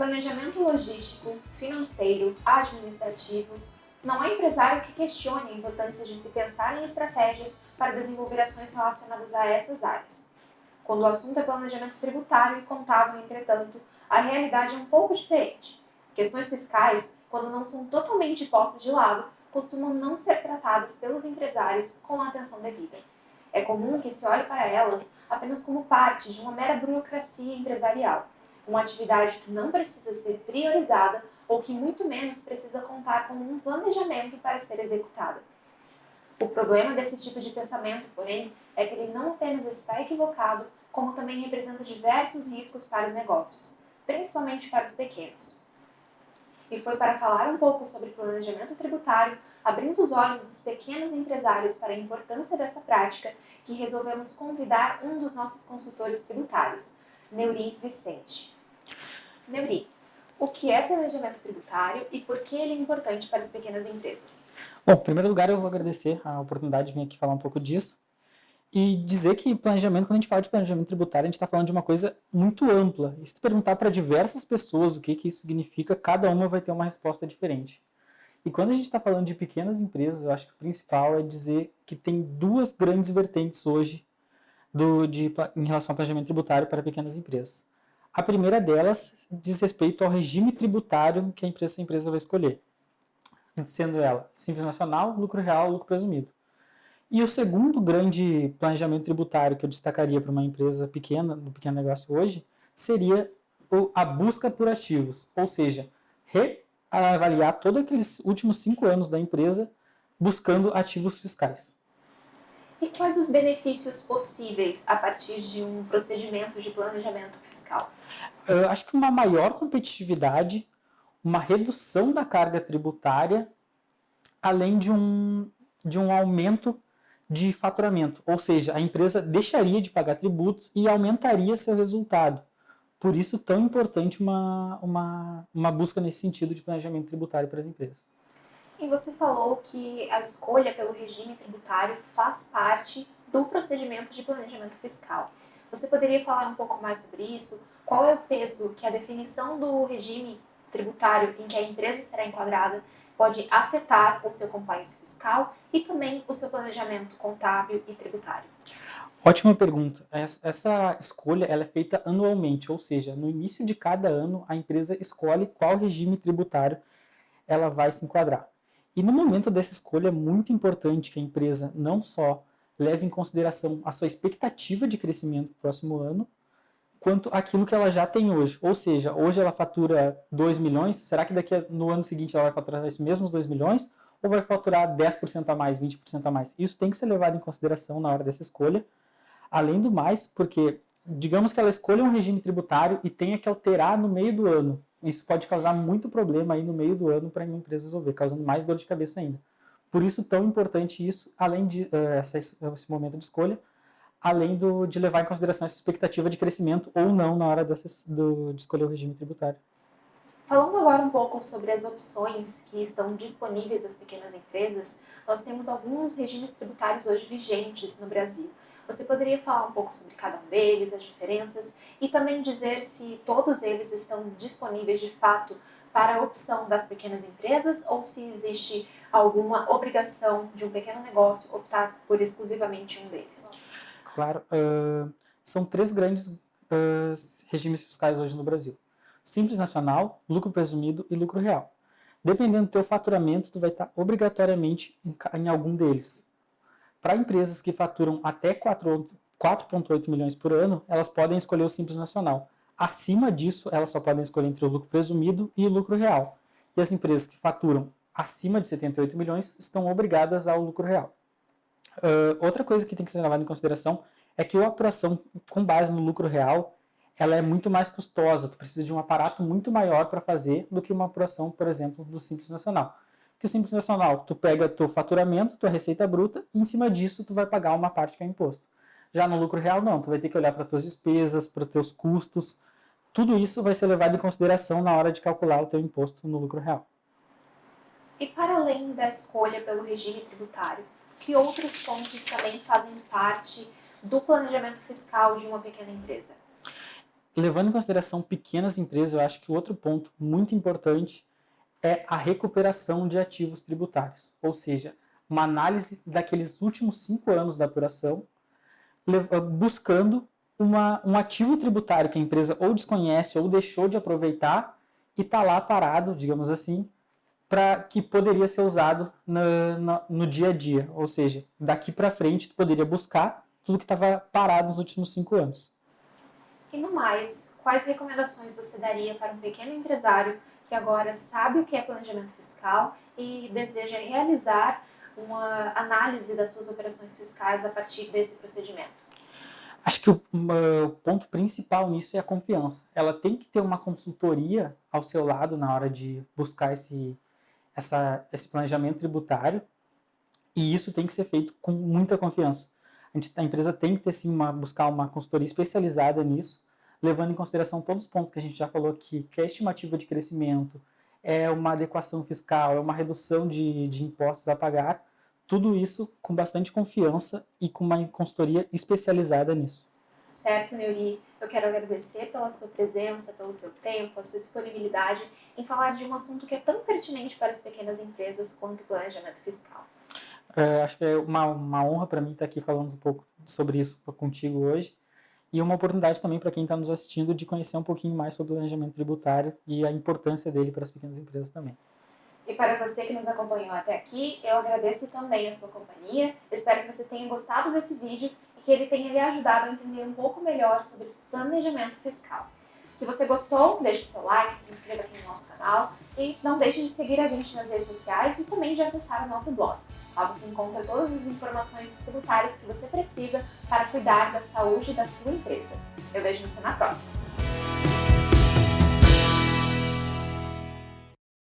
Planejamento logístico, financeiro, administrativo. Não há empresário que questione a importância de se pensar em estratégias para desenvolver ações relacionadas a essas áreas. Quando o assunto é planejamento tributário e contábil, entretanto, a realidade é um pouco diferente. Questões fiscais, quando não são totalmente postas de lado, costumam não ser tratadas pelos empresários com a atenção devida. É comum que se olhe para elas apenas como parte de uma mera burocracia empresarial, uma atividade que não precisa ser priorizada ou que muito menos precisa contar com um planejamento para ser executada. O problema desse tipo de pensamento, porém, é que ele não apenas está equivocado, como também representa diversos riscos para os negócios, principalmente para os pequenos. E foi para falar um pouco sobre planejamento tributário, abrindo os olhos dos pequenos empresários para a importância dessa prática, que resolvemos convidar um dos nossos consultores tributários, Neuri Vicente. Neuri, o que é planejamento tributário e por que ele é importante para as pequenas empresas? Bom, em primeiro lugar, eu vou agradecer a oportunidade de vir aqui falar um pouco disso e dizer que planejamento, quando a gente fala de planejamento tributário, a gente está falando de uma coisa muito ampla. E se tu perguntar para diversas pessoas o que isso significa, cada uma vai ter uma resposta diferente. E quando a gente está falando de pequenas empresas, eu acho que o principal é dizer que tem duas grandes vertentes hoje em relação ao planejamento tributário para pequenas empresas. A primeira delas diz respeito ao regime tributário que essa empresa vai escolher, sendo ela Simples Nacional, lucro real, lucro presumido. E o segundo grande planejamento tributário que eu destacaria para uma empresa pequena, do pequeno negócio hoje, seria a busca por ativos, ou seja, reavaliar todos aqueles últimos 5 anos da empresa buscando ativos fiscais. E quais os benefícios possíveis a partir de um procedimento de planejamento fiscal? Eu acho que uma maior competitividade, uma redução da carga tributária, além de um aumento de faturamento. Ou seja, a empresa deixaria de pagar tributos e aumentaria seu resultado. Por isso, tão importante uma busca nesse sentido de planejamento tributário para as empresas. E você falou que a escolha pelo regime tributário faz parte do procedimento de planejamento fiscal. Você poderia falar um pouco mais sobre isso? Qual é o peso que a definição do regime tributário em que a empresa será enquadrada pode afetar o seu compliance fiscal e também o seu planejamento contábil e tributário? Ótima pergunta. Essa escolha ela é feita anualmente, ou seja, no início de cada ano a empresa escolhe qual regime tributário ela vai se enquadrar. E no momento dessa escolha é muito importante que a empresa não só leve em consideração a sua expectativa de crescimento no próximo ano, quanto aquilo que ela já tem hoje. Ou seja, hoje ela fatura 2 milhões, será que no ano seguinte ela vai faturar esses mesmos 2 milhões? Ou vai faturar 10% a mais, 20% a mais? Isso tem que ser levado em consideração na hora dessa escolha. Além do mais, porque digamos que ela escolha um regime tributário e tenha que alterar no meio do ano. Isso pode causar muito problema aí no meio do ano para a empresa resolver, causando mais dor de cabeça ainda. Por isso, tão importante isso, além de esse momento de escolha, além de levar em consideração essa expectativa de crescimento ou não na hora de escolher o regime tributário. Falando agora um pouco sobre as opções que estão disponíveis às pequenas empresas, nós temos alguns regimes tributários hoje vigentes no Brasil. Você poderia falar um pouco sobre cada um deles, as diferenças, e também dizer se todos eles estão disponíveis de fato para a opção das pequenas empresas ou se existe alguma obrigação de um pequeno negócio optar por exclusivamente um deles? Claro, são 3 grandes regimes fiscais hoje no Brasil. Simples Nacional, lucro presumido e lucro real. Dependendo do teu faturamento, tu vai estar obrigatoriamente em algum deles. Para empresas que faturam até 4,8 milhões por ano, elas podem escolher o Simples Nacional. Acima disso, elas só podem escolher entre o lucro presumido e o lucro real. E as empresas que faturam acima de 78 milhões estão obrigadas ao lucro real. Outra coisa que tem que ser levada em consideração é que a apuração com base no lucro real ela é muito mais custosa. Tu precisa de um aparato muito maior para fazer do que uma apuração, por exemplo, do Simples Nacional. Que o Simples Nacional, tu pega teu faturamento, tua receita bruta, e em cima disso tu vai pagar uma parte que é imposto. Já no lucro real, não. Tu vai ter que olhar para tuas despesas, para teus custos. Tudo isso vai ser levado em consideração na hora de calcular o teu imposto no lucro real. E para além da escolha pelo regime tributário, que outros pontos também fazem parte do planejamento fiscal de uma pequena empresa? levando em consideração pequenas empresas, eu acho que outro ponto muito importante é a recuperação de ativos tributários, ou seja, uma análise daqueles últimos 5 anos da apuração, buscando um ativo tributário que a empresa ou desconhece ou deixou de aproveitar e está lá parado, digamos assim, que poderia ser usado no dia a dia. Ou seja, daqui para frente, tu poderia buscar tudo que estava parado nos últimos 5 anos. E no mais, quais recomendações você daria para um pequeno empresário que agora sabe o que é planejamento fiscal e deseja realizar uma análise das suas operações fiscais a partir desse procedimento? Acho que o ponto principal nisso é a confiança. Ela tem que ter uma consultoria ao seu lado na hora de buscar esse planejamento tributário, e isso tem que ser feito com muita confiança. A empresa tem que ter sim buscar uma consultoria especializada nisso, levando em consideração todos os pontos que a gente já falou aqui, que é a estimativa de crescimento, é uma adequação fiscal, é uma redução de impostos a pagar, tudo isso com bastante confiança e com uma consultoria especializada nisso. Certo, Neuri. Eu quero agradecer pela sua presença, pelo seu tempo, a sua disponibilidade em falar de um assunto que é tão pertinente para as pequenas empresas quanto o planejamento fiscal. Acho que é uma honra para mim estar aqui falando um pouco sobre isso contigo hoje, e uma oportunidade também para quem está nos assistindo de conhecer um pouquinho mais sobre o planejamento tributário e a importância dele para as pequenas empresas também. E para você que nos acompanhou até aqui, eu agradeço também a sua companhia. Espero que você tenha gostado desse vídeo e que ele tenha lhe ajudado a entender um pouco melhor sobre planejamento fiscal. Se você gostou, deixe o seu like, se inscreva aqui no nosso canal e não deixe de seguir a gente nas redes sociais e também de acessar o nosso blog. Lá você encontra todas as informações tributárias que você precisa para cuidar da saúde da sua empresa. Eu vejo você na próxima!